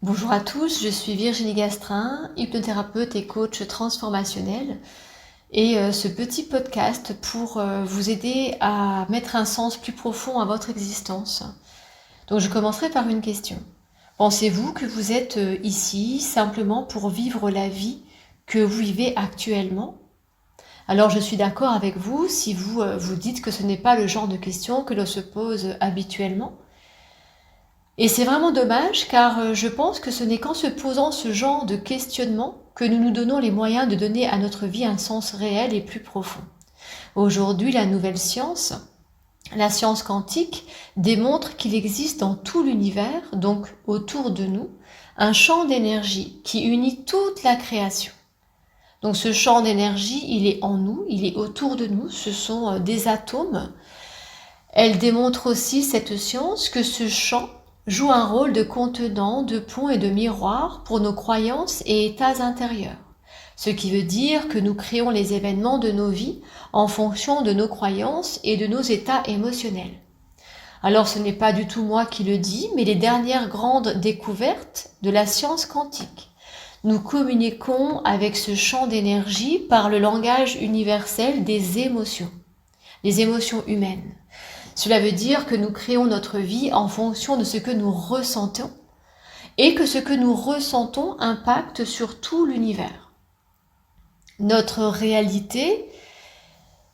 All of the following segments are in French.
Bonjour à tous, je suis Virginie Gastrin, hypnothérapeute et coach transformationnel. Et ce petit podcast pour vous aider à mettre un sens plus profond à votre existence. Donc je commencerai par une question. Pensez-vous que vous êtes ici simplement pour vivre la vie que vous vivez actuellement? Alors je suis d'accord avec vous si vous vous dites que ce n'est pas le genre de question que l'on se pose habituellement. Et c'est vraiment dommage car je pense que ce n'est qu'en se posant ce genre de questionnement que nous nous donnons les moyens de donner à notre vie un sens réel et plus profond. Aujourd'hui, la nouvelle science, la science quantique, démontre qu'il existe dans tout l'univers, donc autour de nous, un champ d'énergie qui unit toute la création. Donc ce champ d'énergie, il est en nous, il est autour de nous, ce sont des atomes. Elle démontre aussi, cette science, que ce champ joue un rôle de contenant, de pont et de miroir pour nos croyances et états intérieurs. Ce qui veut dire que nous créons les événements de nos vies en fonction de nos croyances et de nos états émotionnels. Alors ce n'est pas du tout moi qui le dis, mais les dernières grandes découvertes de la science quantique. Nous communiquons avec ce champ d'énergie par le langage universel des émotions, les émotions humaines. Cela veut dire que nous créons notre vie en fonction de ce que nous ressentons et que ce que nous ressentons impacte sur tout l'univers. Notre réalité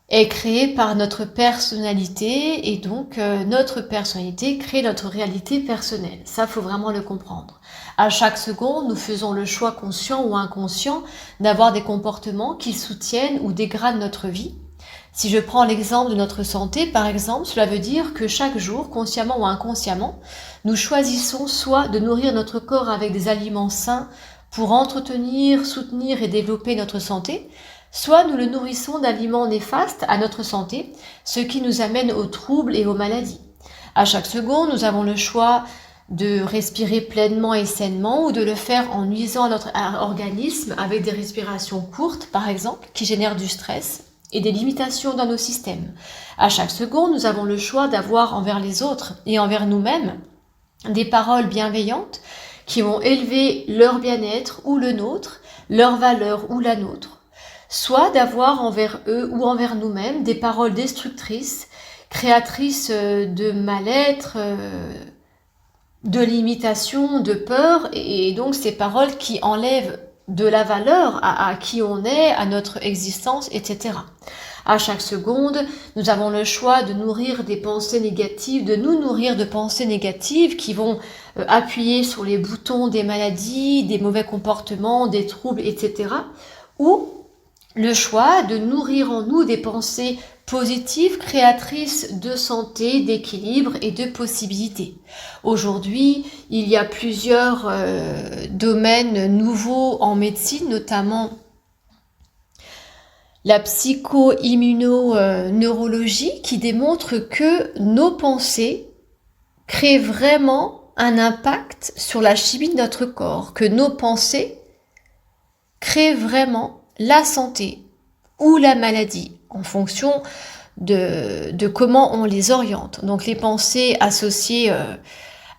est créée par notre personnalité et donc notre personnalité crée notre réalité personnelle. Ça, faut vraiment le comprendre. À chaque seconde, nous faisons le choix conscient ou inconscient d'avoir des comportements qui soutiennent ou dégradent notre vie. Si je prends l'exemple de notre santé, par exemple, cela veut dire que chaque jour, consciemment ou inconsciemment, nous choisissons soit de nourrir notre corps avec des aliments sains pour entretenir, soutenir et développer notre santé, soit nous le nourrissons d'aliments néfastes à notre santé, ce qui nous amène aux troubles et aux maladies. À chaque seconde, nous avons le choix de respirer pleinement et sainement ou de le faire en nuisant à notre organisme avec des respirations courtes, par exemple, qui génèrent du stress et des limitations dans nos systèmes. À chaque seconde, nous avons le choix d'avoir envers les autres et envers nous-mêmes des paroles bienveillantes qui vont élever leur bien-être ou le nôtre, leur valeur ou la nôtre, soit d'avoir envers eux ou envers nous-mêmes des paroles destructrices, créatrices de mal-être, de limitation, de peur, et donc ces paroles qui enlèvent de la valeur à qui on est, à notre existence, etc. À chaque seconde, nous avons le choix de nourrir des pensées négatives, de nous nourrir de pensées négatives qui vont appuyer sur les boutons des maladies, des mauvais comportements, des troubles, etc. Ou le choix de nourrir en nous des pensées positives, créatrices de santé, d'équilibre et de possibilités. Aujourd'hui, il y a plusieurs domaines nouveaux en médecine, notamment la psycho-immuno-neurologie, qui démontre que nos pensées créent vraiment un impact sur la chimie de notre corps, que nos pensées créent vraiment la santé ou la maladie en fonction de comment on les oriente. Donc les pensées associées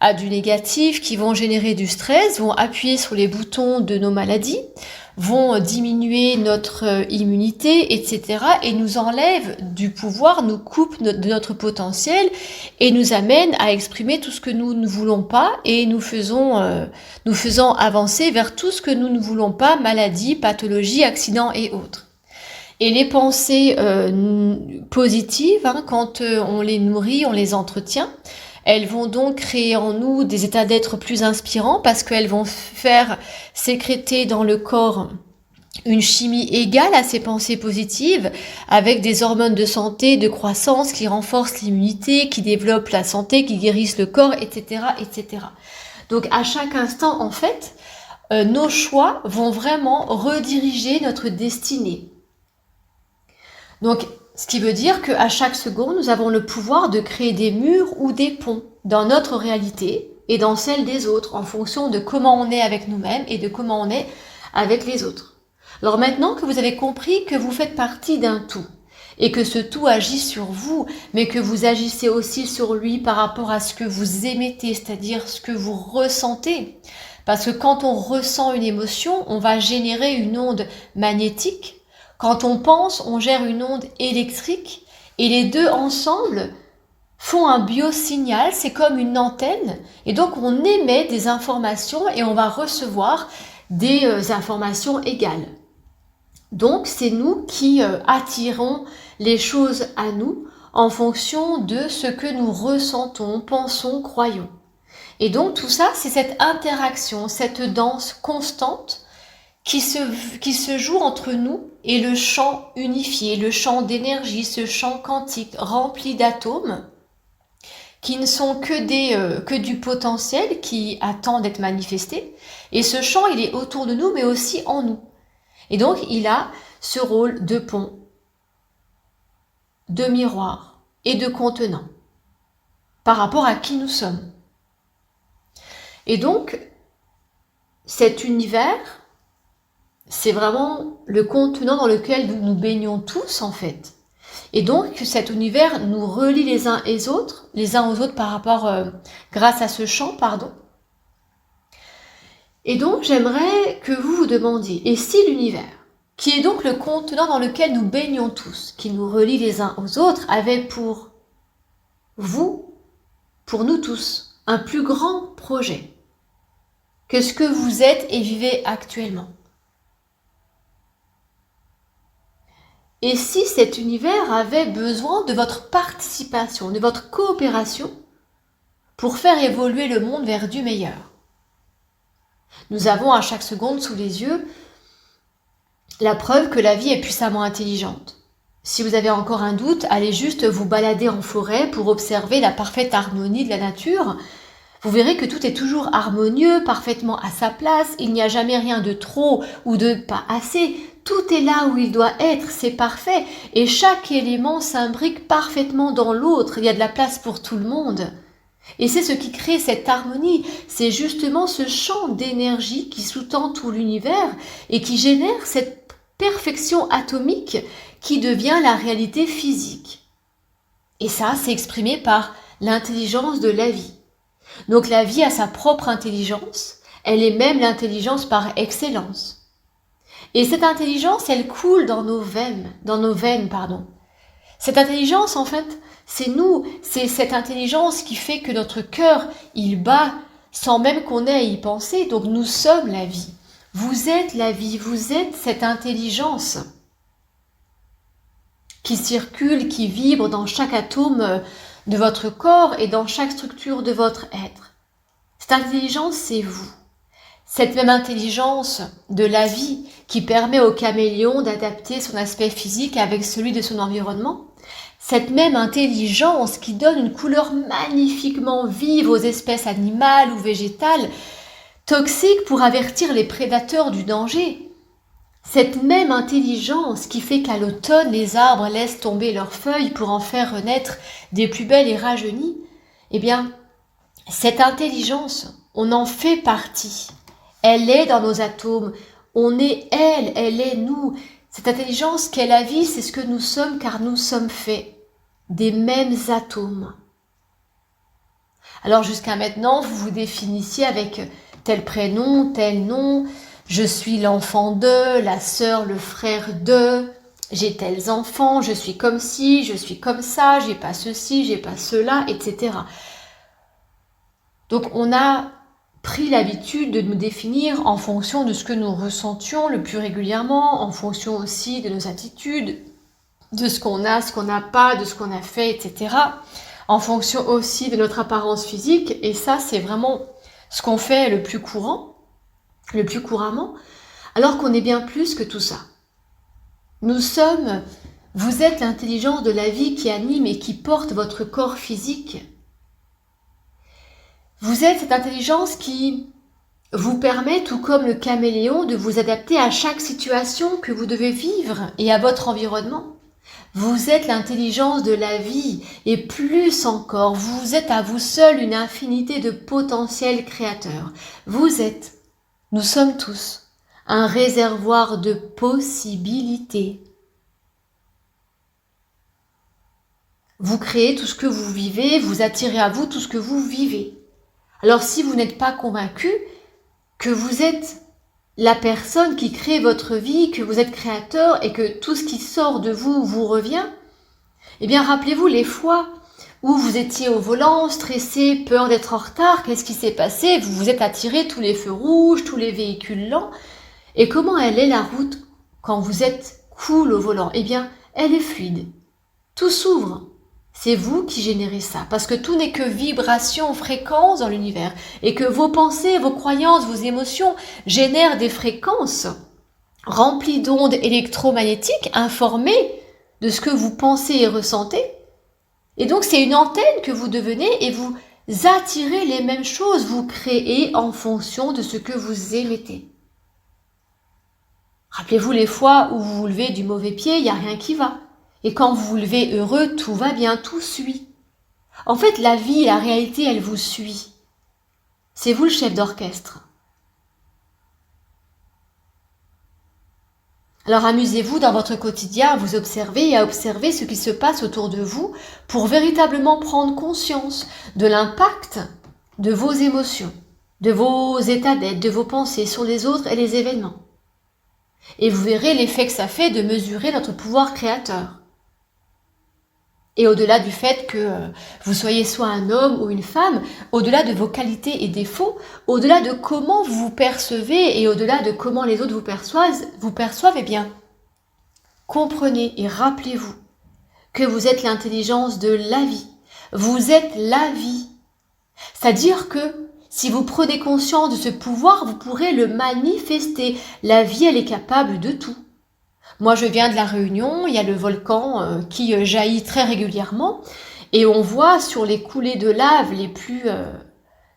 à du négatif qui vont générer du stress, vont appuyer sur les boutons de nos maladies, vont diminuer notre immunité, etc. et nous enlèvent du pouvoir, nous coupent de notre potentiel et nous amènent à exprimer tout ce que nous ne voulons pas et nous faisons avancer vers tout ce que nous ne voulons pas, maladies, pathologies, accidents et autres. Et les pensées positives, quand on les nourrit, on les entretient, elles vont donc créer en nous des états d'être plus inspirants parce qu'elles vont faire sécréter dans le corps une chimie égale à ces pensées positives avec des hormones de santé, de croissance qui renforcent l'immunité, qui développent la santé, qui guérissent le corps, etc., etc. Donc à chaque instant, en fait, nos choix vont vraiment rediriger notre destinée. Donc, ce qui veut dire qu'à chaque seconde, nous avons le pouvoir de créer des murs ou des ponts dans notre réalité et dans celle des autres, en fonction de comment on est avec nous-mêmes et de comment on est avec les autres. Alors maintenant que vous avez compris que vous faites partie d'un tout, et que ce tout agit sur vous, mais que vous agissez aussi sur lui par rapport à ce que vous émettez, c'est-à-dire ce que vous ressentez. Parce que quand on ressent une émotion, on va générer une onde magnétique. Quand on pense, on gère une onde électrique. Et les deux ensemble font un biosignal, c'est comme une antenne. Et donc on émet des informations et on va recevoir des informations égales. Donc c'est nous qui attirons les choses à nous en fonction de ce que nous ressentons, pensons, croyons. Et donc tout ça, c'est cette interaction, cette danse constante qui se joue entre nous et le champ unifié, le champ d'énergie, ce champ quantique rempli d'atomes qui ne sont que du potentiel qui attend d'être manifesté. Et ce champ, il est autour de nous, mais aussi en nous. Et donc, il a ce rôle de pont, de miroir et de contenant par rapport à qui nous sommes. Et donc, cet univers, c'est vraiment le contenant dans lequel nous nous baignons tous, en fait. Et donc, cet univers nous relie les uns aux autres par rapport, grâce à ce champ, pardon. Et donc, j'aimerais que vous vous demandiez, et si l'univers, qui est donc le contenant dans lequel nous baignons tous, qui nous relie les uns aux autres, avait pour vous, pour nous tous, un plus grand projet que ce que vous êtes et vivez actuellement. Et si cet univers avait besoin de votre participation, de votre coopération pour faire évoluer le monde vers du meilleur? Nous avons à chaque seconde sous les yeux la preuve que la vie est puissamment intelligente. Si vous avez encore un doute, allez juste vous balader en forêt pour observer la parfaite harmonie de la nature. Vous verrez que tout est toujours harmonieux, parfaitement à sa place, il n'y a jamais rien de trop ou de pas assez. Tout est là où il doit être, c'est parfait, et chaque élément s'imbrique parfaitement dans l'autre, il y a de la place pour tout le monde. Et c'est ce qui crée cette harmonie, c'est justement ce champ d'énergie qui sous-tend tout l'univers et qui génère cette perfection atomique qui devient la réalité physique. Et ça, c'est exprimé par l'intelligence de la vie. Donc la vie a sa propre intelligence, elle est même l'intelligence par excellence. Et cette intelligence, elle coule dans nos veines, pardon. Cette intelligence, en fait, c'est nous, c'est cette intelligence qui fait que notre cœur, il bat sans même qu'on ait à y penser. Donc nous sommes la vie. Vous êtes la vie, vous êtes cette intelligence qui circule, qui vibre dans chaque atome de votre corps et dans chaque structure de votre être. Cette intelligence, c'est vous. Cette même intelligence de la vie qui permet au caméléon d'adapter son aspect physique avec celui de son environnement. Cette même intelligence qui donne une couleur magnifiquement vive aux espèces animales ou végétales, toxiques pour avertir les prédateurs du danger. Cette même intelligence qui fait qu'à l'automne, les arbres laissent tomber leurs feuilles pour en faire renaître des plus belles et rajeunies, eh bien, cette intelligence, on en fait partie. Elle est dans nos atomes. On est elle est nous. Cette intelligence qu'est la vie, c'est ce que nous sommes car nous sommes faits des mêmes atomes. Alors jusqu'à maintenant, vous vous définissiez avec tel prénom, tel nom. Je suis l'enfant de, la sœur, le frère de. J'ai tels enfants, je suis comme ci, je suis comme ça, j'ai pas ceci, j'ai pas cela, etc. Donc on a pris l'habitude de nous définir en fonction de ce que nous ressentions le plus régulièrement, en fonction aussi de nos attitudes, de ce qu'on a, ce qu'on n'a pas, de ce qu'on a fait, etc. En fonction aussi de notre apparence physique, et ça c'est vraiment ce qu'on fait le plus couramment, alors qu'on est bien plus que tout ça. Vous êtes l'intelligence de la vie qui anime et qui porte votre corps physique. Vous êtes cette intelligence qui vous permet, tout comme le caméléon, de vous adapter à chaque situation que vous devez vivre et à votre environnement. Vous êtes l'intelligence de la vie et plus encore, vous êtes à vous seul une infinité de potentiels créateurs. Nous sommes tous, un réservoir de possibilités. Vous créez tout ce que vous vivez, vous attirez à vous tout ce que vous vivez. Alors si vous n'êtes pas convaincu que vous êtes la personne qui crée votre vie, que vous êtes créateur et que tout ce qui sort de vous vous revient, eh bien rappelez-vous les fois où vous étiez au volant, stressé, peur d'être en retard, qu'est-ce qui s'est passé? Vous vous êtes attiré tous les feux rouges, tous les véhicules lents. Et comment elle est la route quand vous êtes cool au volant? Eh bien, elle est fluide. Tout s'ouvre. C'est vous qui générez ça, parce que tout n'est que vibration, fréquence dans l'univers, et que vos pensées, vos croyances, vos émotions génèrent des fréquences remplies d'ondes électromagnétiques informées de ce que vous pensez et ressentez. Et donc c'est une antenne que vous devenez et vous attirez les mêmes choses, vous créez en fonction de ce que vous émettez. Rappelez-vous les fois où vous vous levez du mauvais pied, il n'y a rien qui va. Et quand vous vous levez heureux, tout va bien, tout suit. En fait, la vie, la réalité, elle vous suit. C'est vous le chef d'orchestre. Alors amusez-vous dans votre quotidien à vous observer et à observer ce qui se passe autour de vous pour véritablement prendre conscience de l'impact de vos émotions, de vos états d'être, de vos pensées sur les autres et les événements. Et vous verrez l'effet que ça fait de mesurer notre pouvoir créateur. Et au-delà du fait que vous soyez soit un homme ou une femme, au-delà de vos qualités et défauts, au-delà de comment vous vous percevez et au-delà de comment les autres vous perçoivent, eh bien, comprenez et rappelez-vous que vous êtes l'intelligence de la vie. Vous êtes la vie. C'est-à-dire que si vous prenez conscience de ce pouvoir, vous pourrez le manifester. La vie, elle est capable de tout. Moi, je viens de La Réunion, il y a le volcan qui jaillit très régulièrement et on voit sur les coulées de lave les plus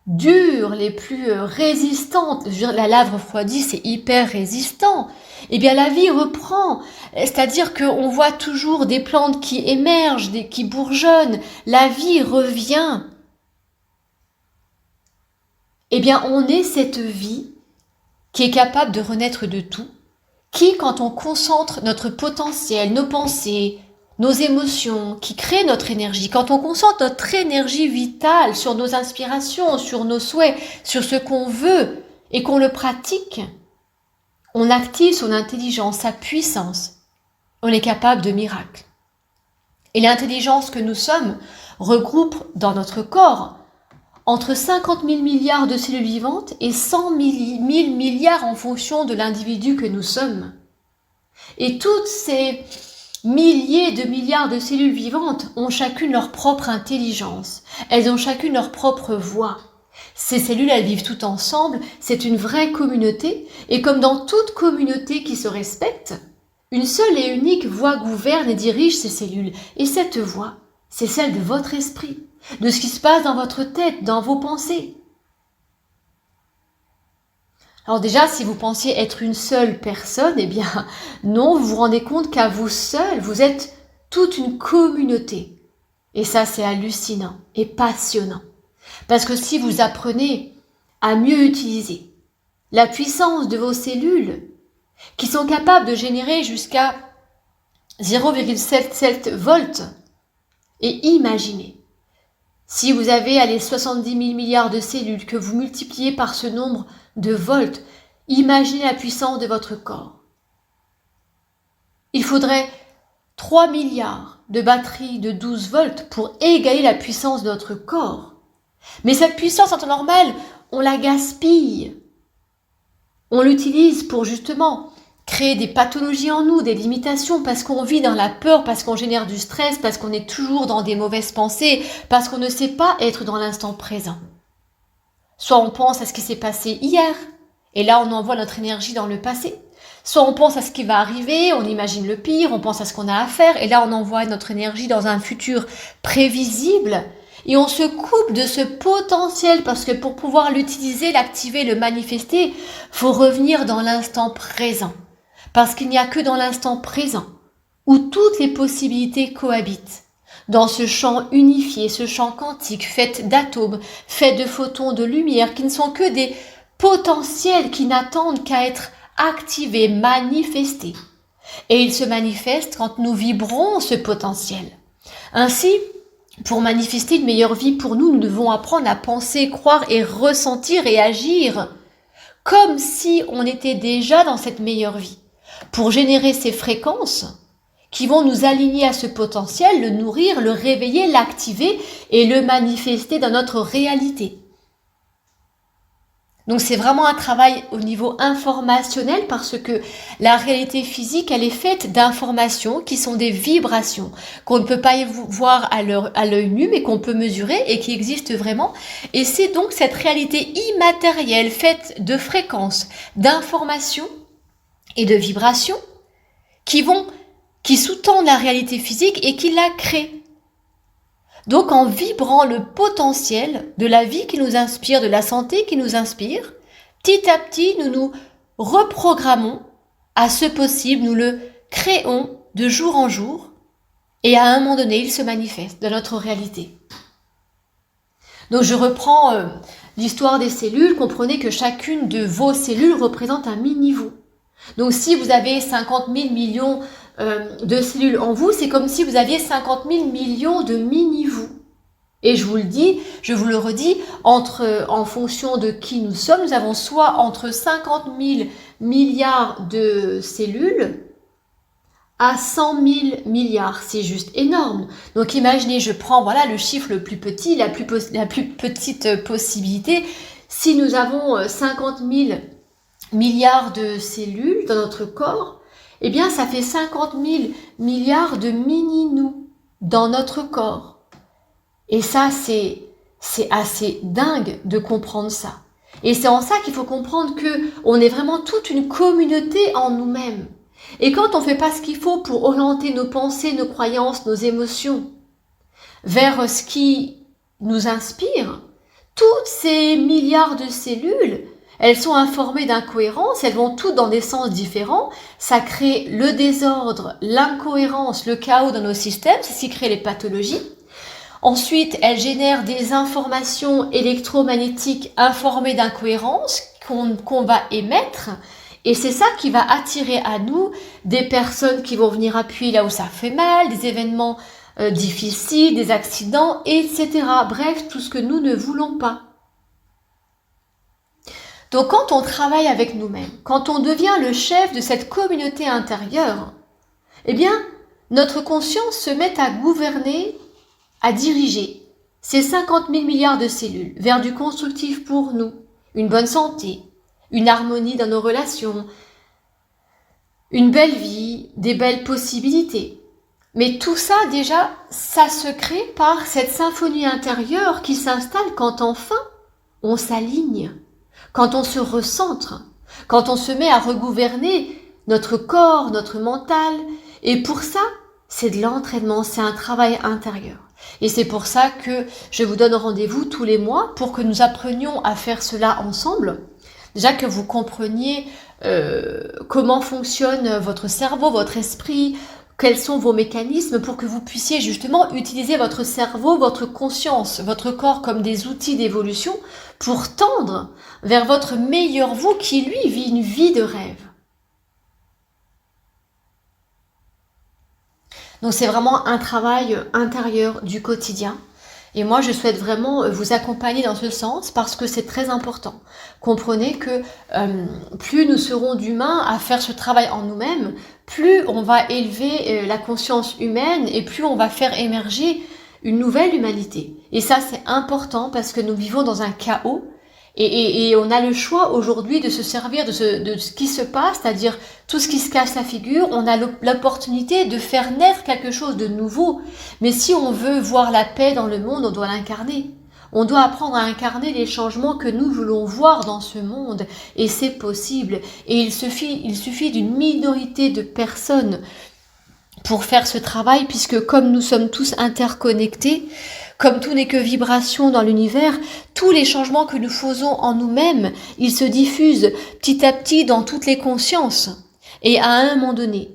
dures, les plus résistantes, je veux dire, la lave refroidie, c'est hyper résistant. Eh bien, la vie reprend, c'est-à-dire qu'on voit toujours des plantes qui émergent, qui bourgeonnent, la vie revient. Eh bien, on est cette vie qui est capable de renaître de tout, qui, quand on concentre notre potentiel, nos pensées, nos émotions, qui crée notre énergie, quand on concentre notre énergie vitale sur nos inspirations, sur nos souhaits, sur ce qu'on veut et qu'on le pratique, on active son intelligence, sa puissance. On est capable de miracles. Et l'intelligence que nous sommes regroupe dans notre corps entre 50 000 milliards de cellules vivantes et 100 000 milliards en fonction de l'individu que nous sommes. Et toutes ces milliers de milliards de cellules vivantes ont chacune leur propre intelligence. Elles ont chacune leur propre voix. Ces cellules, elles vivent toutes ensemble. C'est une vraie communauté. Et comme dans toute communauté qui se respecte, une seule et unique voix gouverne et dirige ces cellules. Et cette voix, c'est celle de votre esprit, de ce qui se passe dans votre tête, dans vos pensées. Alors déjà, si vous pensiez être une seule personne, eh bien non, vous vous rendez compte qu'à vous seul, vous êtes toute une communauté. Et ça, c'est hallucinant et passionnant. Parce que si vous apprenez à mieux utiliser la puissance de vos cellules, qui sont capables de générer jusqu'à 0,77 volts, et imaginez, si vous avez 70 000 milliards de cellules que vous multipliez par ce nombre de volts, imaginez la puissance de votre corps. Il faudrait 3 milliards de batteries de 12 volts pour égaler la puissance de notre corps. Mais cette puissance en temps normal, on la gaspille. On l'utilise pour justement créer des pathologies en nous, des limitations, parce qu'on vit dans la peur, parce qu'on génère du stress, parce qu'on est toujours dans des mauvaises pensées, parce qu'on ne sait pas être dans l'instant présent. Soit on pense à ce qui s'est passé hier, et là on envoie notre énergie dans le passé. Soit on pense à ce qui va arriver, on imagine le pire, on pense à ce qu'on a à faire, et là on envoie notre énergie dans un futur prévisible, et on se coupe de ce potentiel, parce que pour pouvoir l'utiliser, l'activer, le manifester, faut revenir dans l'instant présent. Parce qu'il n'y a que dans l'instant présent où toutes les possibilités cohabitent. Dans ce champ unifié, ce champ quantique fait d'atomes, fait de photons de lumière qui ne sont que des potentiels qui n'attendent qu'à être activés, manifestés. Et ils se manifestent quand nous vibrons ce potentiel. Ainsi, pour manifester une meilleure vie pour nous, nous devons apprendre à penser, croire et ressentir et agir comme si on était déjà dans cette meilleure vie, pour générer ces fréquences qui vont nous aligner à ce potentiel, le nourrir, le réveiller, l'activer et le manifester dans notre réalité. Donc c'est vraiment un travail au niveau informationnel parce que la réalité physique, elle est faite d'informations qui sont des vibrations qu'on ne peut pas voir à l'œil nu mais qu'on peut mesurer et qui existent vraiment. Et c'est donc cette réalité immatérielle faite de fréquences, d'informations et de vibrations qui sous-tendent la réalité physique et qui la créent. Donc en vibrant le potentiel de la vie qui nous inspire, de la santé qui nous inspire, petit à petit nous nous reprogrammons à ce possible, nous le créons de jour en jour et à un moment donné il se manifeste dans notre réalité. Donc je reprends l'histoire des cellules, comprenez que chacune de vos cellules représente un mini-vous. Donc si vous avez 50 000 millions de cellules en vous, c'est comme si vous aviez 50 000 millions de mini-vous. Et je vous le dis, je vous le redis, en fonction de qui nous sommes, nous avons soit entre 50 000 milliards de cellules à 100 000 milliards. C'est juste énorme. Donc imaginez, je prends le chiffre le plus petit, la plus petite possibilité. Si nous avons 50 000 milliards de cellules dans notre corps, eh bien ça fait 50 000 milliards de mini-nous dans notre corps. Et ça, c'est assez dingue de comprendre ça. Et c'est en ça qu'il faut comprendre que on est vraiment toute une communauté en nous-mêmes. Et quand on fait pas ce qu'il faut pour orienter nos pensées, nos croyances, nos émotions vers ce qui nous inspire, toutes ces milliards de cellules, elles sont informées d'incohérences, elles vont toutes dans des sens différents, ça crée le désordre, l'incohérence, le chaos dans nos systèmes, c'est ce qui crée les pathologies. Ensuite, elles génèrent des informations électromagnétiques informées d'incohérences qu'on va émettre, et c'est ça qui va attirer à nous des personnes qui vont venir appuyer là où ça fait mal, des événements difficiles, des accidents, etc. Bref, tout ce que nous ne voulons pas. Donc quand on travaille avec nous-mêmes, quand on devient le chef de cette communauté intérieure, eh bien, notre conscience se met à gouverner, à diriger ces 50 000 milliards de cellules vers du constructif pour nous, une bonne santé, une harmonie dans nos relations, une belle vie, des belles possibilités. Mais tout ça, déjà, ça se crée par cette symphonie intérieure qui s'installe quand enfin on s'aligne. Quand on se recentre, quand on se met à regouverner notre corps, notre mental, et pour ça, c'est de l'entraînement, c'est un travail intérieur. Et c'est pour ça que je vous donne rendez-vous tous les mois pour que nous apprenions à faire cela ensemble. Déjà que vous compreniez comment fonctionne votre cerveau, votre esprit, quels sont vos mécanismes pour que vous puissiez justement utiliser votre cerveau, votre conscience, votre corps comme des outils d'évolution pour tendre vers votre meilleur vous qui, lui, vit une vie de rêve. Donc c'est vraiment un travail intérieur du quotidien. Et moi, je souhaite vraiment vous accompagner dans ce sens parce que c'est très important. Comprenez que plus nous serons d'humains à faire ce travail en nous-mêmes, plus on va élever la conscience humaine et plus on va faire émerger une nouvelle humanité. Et ça, c'est important parce que nous vivons dans un chaos et on a le choix aujourd'hui de se servir de ce qui se passe, c'est-à-dire tout ce qui se casse la figure. On a l'opportunité de faire naître quelque chose de nouveau. Mais si on veut voir la paix dans le monde, on doit l'incarner. On doit apprendre à incarner les changements que nous voulons voir dans ce monde. Et c'est possible. Et il suffit d'une minorité de personnes pour faire ce travail, puisque comme nous sommes tous interconnectés, comme tout n'est que vibration dans l'univers, tous les changements que nous faisons en nous-mêmes, ils se diffusent petit à petit dans toutes les consciences. Et à un moment donné,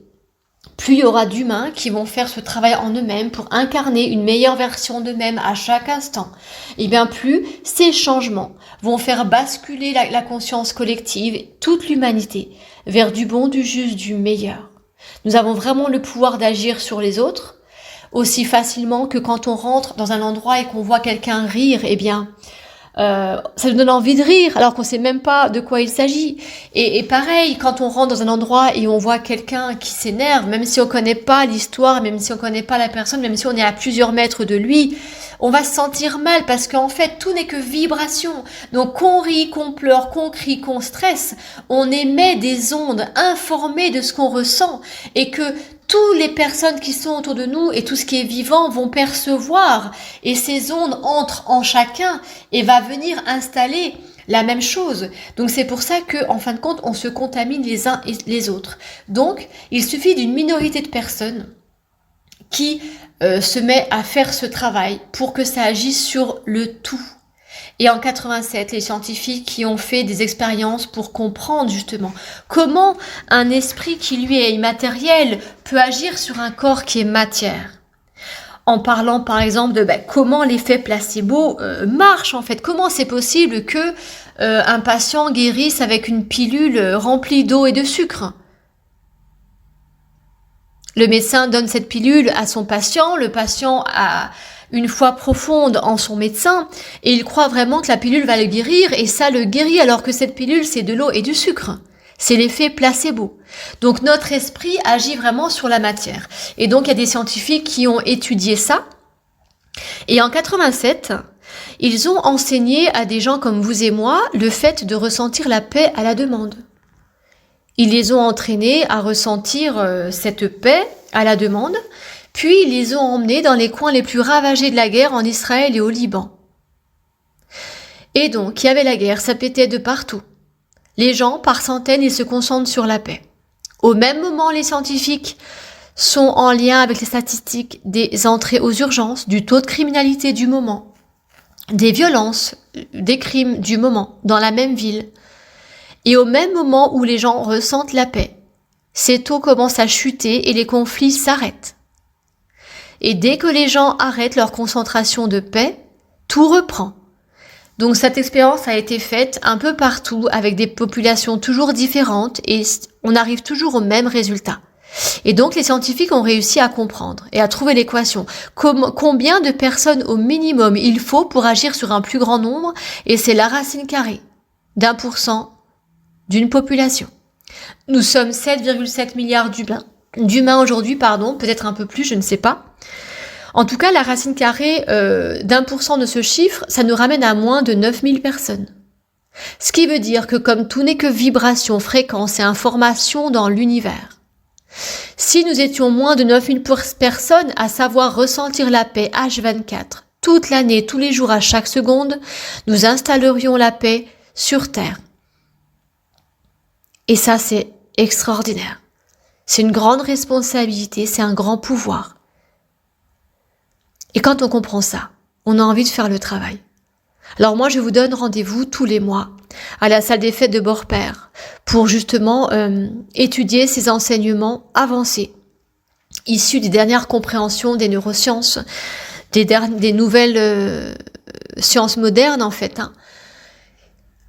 plus il y aura d'humains qui vont faire ce travail en eux-mêmes pour incarner une meilleure version d'eux-mêmes à chaque instant, et bien plus ces changements vont faire basculer la conscience collective, toute l'humanité, vers du bon, du juste, du meilleur. Nous avons vraiment le pouvoir d'agir sur les autres, aussi facilement que quand on rentre dans un endroit et qu'on voit quelqu'un rire, eh bien, ça nous donne envie de rire alors qu'on sait même pas de quoi il s'agit. Et pareil, quand on rentre dans un endroit et on voit quelqu'un qui s'énerve, même si on connaît pas l'histoire, même si on connaît pas la personne, même si on est à plusieurs mètres de lui, on va se sentir mal parce qu'en fait, tout n'est que vibration. Donc, qu'on rit, qu'on pleure, qu'on crie, qu'on stresse, on émet des ondes informées de ce qu'on ressent et que toutes les personnes qui sont autour de nous et tout ce qui est vivant vont percevoir et ces ondes entrent en chacun et va venir installer la même chose. Donc c'est pour ça que, en fin de compte, on se contamine les uns et les autres. Donc, il suffit d'une minorité de personnes qui se met à faire ce travail pour que ça agisse sur le tout. Et en 87, les scientifiques qui ont fait des expériences pour comprendre justement comment un esprit qui lui est immatériel peut agir sur un corps qui est matière. En parlant par exemple de comment l'effet placebo marche en fait. Comment c'est possible que un patient guérisse avec une pilule remplie d'eau et de sucre ? Le médecin donne cette pilule à son patient, le patient a une foi profonde en son médecin et il croit vraiment que la pilule va le guérir et ça le guérit alors que cette pilule c'est de l'eau et du sucre. C'est l'effet placebo. Donc notre esprit agit vraiment sur la matière. Et donc il y a des scientifiques qui ont étudié ça. Et en 87, ils ont enseigné à des gens comme vous et moi le fait de ressentir la paix à la demande. Ils les ont entraînés à ressentir cette paix à la demande, puis ils les ont emmenés dans les coins les plus ravagés de la guerre en Israël et au Liban. Et donc, il y avait la guerre, ça pétait de partout. Les gens, par centaines, ils se concentrent sur la paix. Au même moment, les scientifiques sont en lien avec les statistiques des entrées aux urgences, du taux de criminalité du moment, des violences, des crimes du moment, dans la même ville. Et au même moment où les gens ressentent la paix, ces taux commencent à chuter et les conflits s'arrêtent. Et dès que les gens arrêtent leur concentration de paix, tout reprend. Donc cette expérience a été faite un peu partout avec des populations toujours différentes et on arrive toujours au même résultat. Et donc les scientifiques ont réussi à comprendre et à trouver l'équation. Combien de personnes au minimum il faut pour agir sur un plus grand nombre ? Et c'est la racine carrée d'1% d'une population. Nous sommes 7,7 milliards d'humains aujourd'hui, peut-être un peu plus, je ne sais pas. En tout cas, la racine carrée d'1% de ce chiffre, ça nous ramène à moins de 9000 personnes. Ce qui veut dire que comme tout n'est que vibration, fréquence et information dans l'univers, si nous étions moins de 9000 personnes à savoir ressentir la paix H24, toute l'année, tous les jours, à chaque seconde, nous installerions la paix sur Terre. Et ça, c'est extraordinaire. C'est une grande responsabilité, c'est un grand pouvoir. Et quand on comprend ça, on a envie de faire le travail. Alors moi, je vous donne rendez-vous tous les mois à la salle des fêtes de Beaurepaire pour justement étudier ces enseignements avancés, issus des dernières compréhensions des neurosciences, des nouvelles sciences modernes en fait,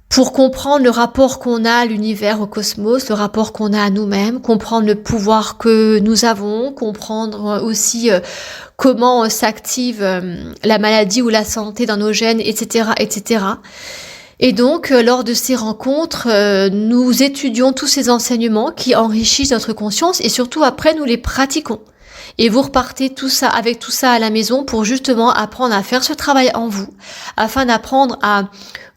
pour comprendre le rapport qu'on a à l'univers, au cosmos, le rapport qu'on a à nous-mêmes, comprendre le pouvoir que nous avons, comprendre aussi comment s'active la maladie ou la santé dans nos gènes, etc., etc. Et donc, lors de ces rencontres, nous étudions tous ces enseignements qui enrichissent notre conscience et surtout après, nous les pratiquons. Et vous repartez avec tout ça à la maison pour justement apprendre à faire ce travail en vous, afin d'apprendre à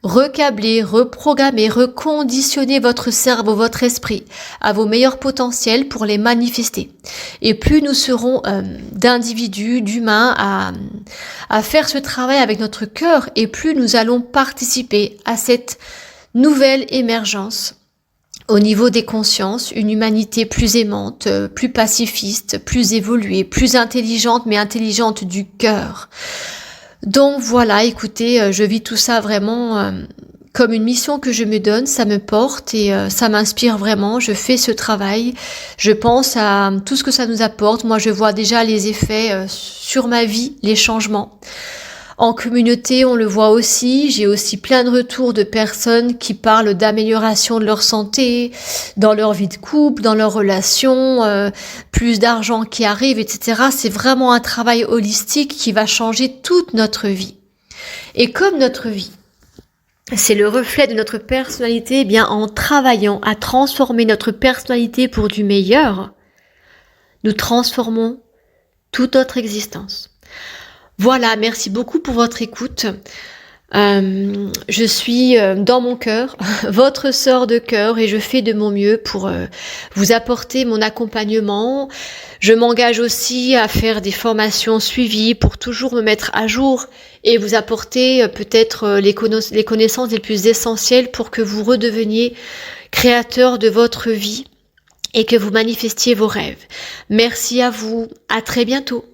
recabler, reprogrammer, reconditionner votre cerveau, votre esprit à vos meilleurs potentiels pour les manifester. Et plus nous serons d'individus, d'humains à faire ce travail avec notre cœur, et plus nous allons participer à cette nouvelle émergence au niveau des consciences, une humanité plus aimante, plus pacifiste, plus évoluée, plus intelligente, mais intelligente du cœur. Donc voilà, écoutez, je vis tout ça vraiment comme une mission que je me donne, ça me porte et ça m'inspire vraiment, je fais ce travail, je pense à tout ce que ça nous apporte, moi je vois déjà les effets sur ma vie, les changements. En communauté, on le voit aussi, j'ai aussi plein de retours de personnes qui parlent d'amélioration de leur santé, dans leur vie de couple, dans leurs relations, plus d'argent qui arrive, etc. C'est vraiment un travail holistique qui va changer toute notre vie. Et comme notre vie, c'est le reflet de notre personnalité, eh bien en travaillant à transformer notre personnalité pour du meilleur, nous transformons toute notre existence. Voilà, merci beaucoup pour votre écoute. Je suis dans mon cœur, votre sœur de cœur, et je fais de mon mieux pour vous apporter mon accompagnement. Je m'engage aussi à faire des formations suivies pour toujours me mettre à jour et vous apporter peut-être les connaissances les plus essentielles pour que vous redeveniez créateur de votre vie et que vous manifestiez vos rêves. Merci à vous, à très bientôt.